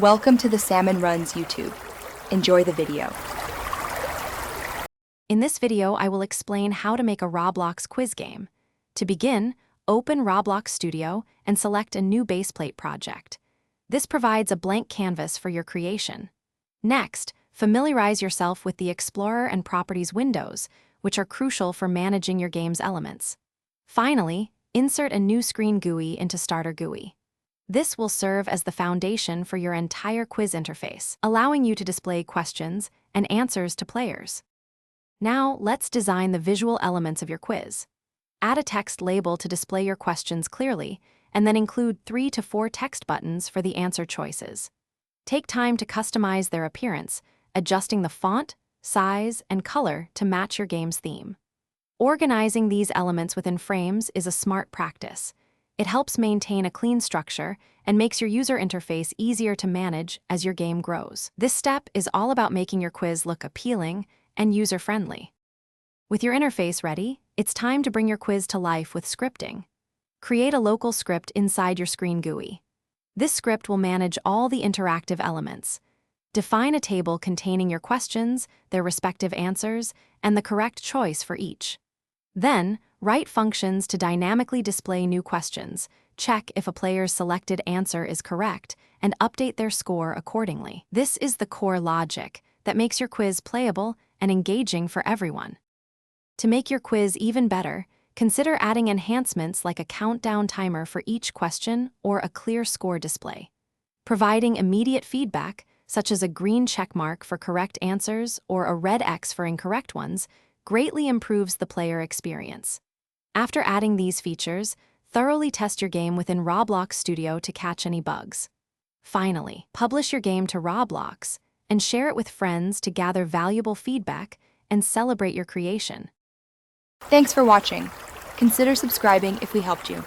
Welcome to the Salmon Runs YouTube. Enjoy the video. In this video, I will explain how to make a Roblox quiz game. To begin, open Roblox Studio and select a new baseplate project. This provides a blank canvas for your creation. Next, familiarize yourself with the Explorer and Properties windows, which are crucial for managing your game's elements. Finally, insert a new screen GUI into Starter GUI. This will serve as the foundation for your entire quiz interface, allowing you to display questions and answers to players. Now, let's design the visual elements of your quiz. Add a text label to display your questions clearly, and then include 3 to 4 text buttons for the answer choices. Take time to customize their appearance, adjusting the font, size, and color to match your game's theme. Organizing these elements within frames is a smart practice. It helps maintain a clean structure and makes your user interface easier to manage as your game grows. This step is all about making your quiz look appealing and user-friendly. With your interface ready, it's time to bring your quiz to life with scripting. Create a local script inside your screen GUI. This script will manage all the interactive elements. Define a table containing your questions, their respective answers, and the correct choice for each. Then, write functions to dynamically display new questions, check if a player's selected answer is correct, and update their score accordingly. This is the core logic that makes your quiz playable and engaging for everyone. To make your quiz even better, consider adding enhancements like a countdown timer for each question or a clear score display. Providing immediate feedback, such as a green checkmark for correct answers or a red X for incorrect ones, greatly improves the player experience. After adding these features, thoroughly test your game within Roblox Studio to catch any bugs. Finally, publish your game to Roblox and share it with friends to gather valuable feedback and celebrate your creation. Thanks for watching. Consider subscribing if we helped you.